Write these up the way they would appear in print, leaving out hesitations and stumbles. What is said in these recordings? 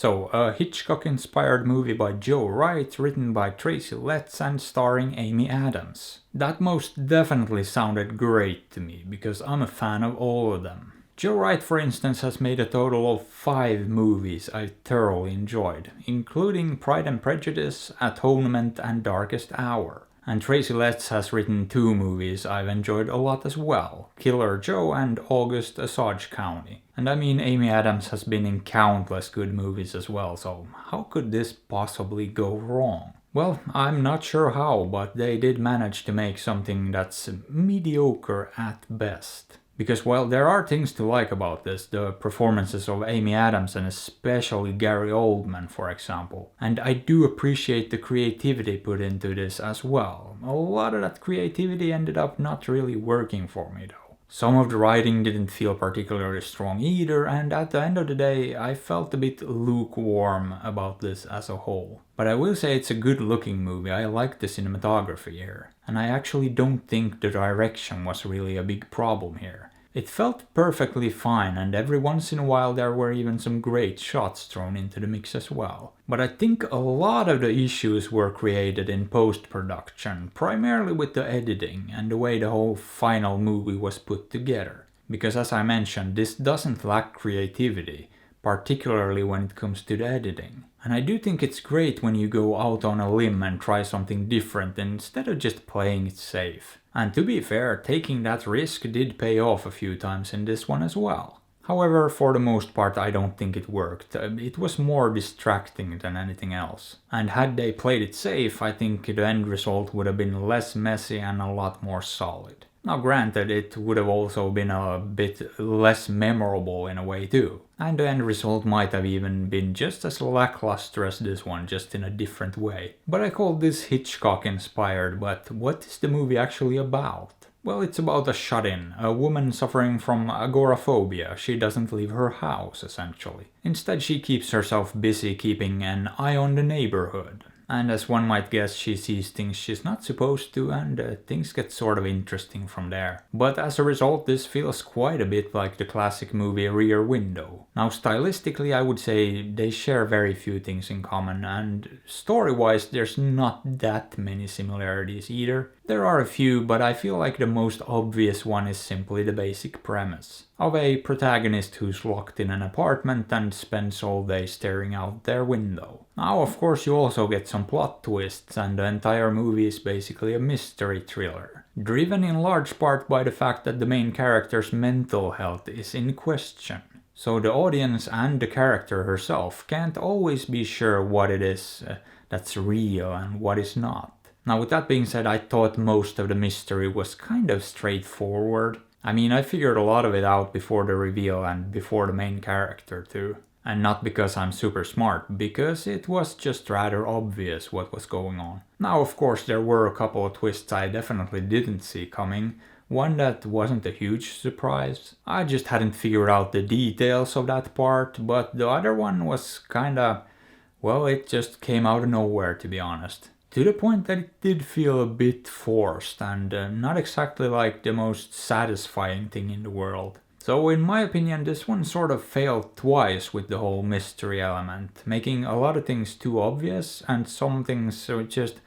So, a Hitchcock-inspired movie by Joe Wright, written by Tracy Letts and starring Amy Adams. That most definitely sounded great to me, because I'm a fan of all of them. Joe Wright, for instance, has made a total of 5 movies I thoroughly enjoyed, including Pride and Prejudice, Atonement and Darkest Hour. And Tracy Letts has written 2 movies I've enjoyed a lot as well, Killer Joe and August Osage County. And I mean, Amy Adams has been in countless good movies as well, so how could this possibly go wrong? Well, I'm not sure how, but they did manage to make something that's mediocre at best. Because while there are things to like about this, the performances of Amy Adams and especially Gary Oldman, for example, and I do appreciate the creativity put into this as well. A lot of that creativity ended up not really working for me though. Some of the writing didn't feel particularly strong either, and at the end of the day, I felt a bit lukewarm about this as a whole. But I will say it's a good looking movie, I like the cinematography here. And I actually don't think the direction was really a big problem here. It felt perfectly fine, and every once in a while there were even some great shots thrown into the mix as well. But I think a lot of the issues were created in post-production, primarily with the editing and the way the whole final movie was put together. Because as I mentioned, this doesn't lack creativity, particularly when it comes to the editing. And I do think it's great when you go out on a limb and try something different instead of just playing it safe. And to be fair, taking that risk did pay off a few times in this one as well. However, for the most part I don't think it worked. It was more distracting than anything else. And had they played it safe, I think the end result would have been less messy and a lot more solid. Now granted, it would have also been a bit less memorable in a way too. And the end result might have even been just as lackluster as this one, just in a different way. But I call this Hitchcock inspired, but what is the movie actually about? Well, it's about a shut-in, a woman suffering from agoraphobia. She doesn't leave her house, essentially. Instead, she keeps herself busy keeping an eye on the neighborhood. And as one might guess, she sees things she's not supposed to, and things get sort of interesting from there. But as a result, this feels quite a bit like the classic movie Rear Window. Now stylistically, I would say they share very few things in common, and story-wise there's not that many similarities either. There are a few, but I feel like the most obvious one is simply the basic premise of a protagonist who's locked in an apartment and spends all day staring out their window. Now, of course, you also get some plot twists, and the entire movie is basically a mystery thriller, driven in large part by the fact that the main character's mental health is in question. So the audience and the character herself can't always be sure what it is that's real and what is not. Now, with that being said, I thought most of the mystery was kind of straightforward. I mean, I figured a lot of it out before the reveal and before the main character too. And not because I'm super smart, because it was just rather obvious what was going on. Now, of course, there were a couple of twists I definitely didn't see coming. One that wasn't a huge surprise. I just hadn't figured out the details of that part, but the other one was kinda... well, it just came out of nowhere, to be honest. To the point that it did feel a bit forced and not exactly like the most satisfying thing in the world. So in my opinion, this one sort of failed twice with the whole mystery element, making a lot of things too obvious and some things just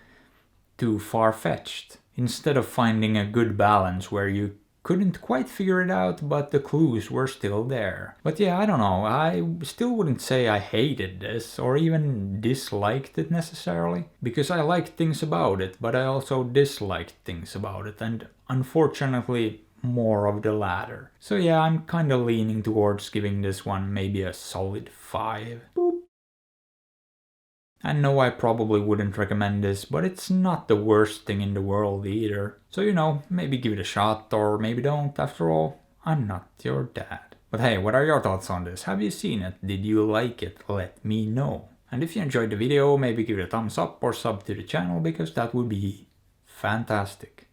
too far-fetched. Instead of finding a good balance where you couldn't quite figure it out, but the clues were still there. But yeah, I don't know, I still wouldn't say I hated this or even disliked it necessarily, because I liked things about it, but I also disliked things about it, and unfortunately more of the latter. So yeah, I'm kinda leaning towards giving this one maybe a solid 5. Boop. And no, I probably wouldn't recommend this, but it's not the worst thing in the world either. So you know, maybe give it a shot, or maybe don't. After all, I'm not your dad. But hey, what are your thoughts on this? Have you seen it? Did you like it? Let me know. And if you enjoyed the video, maybe give it a thumbs up or sub to the channel, because that would be fantastic.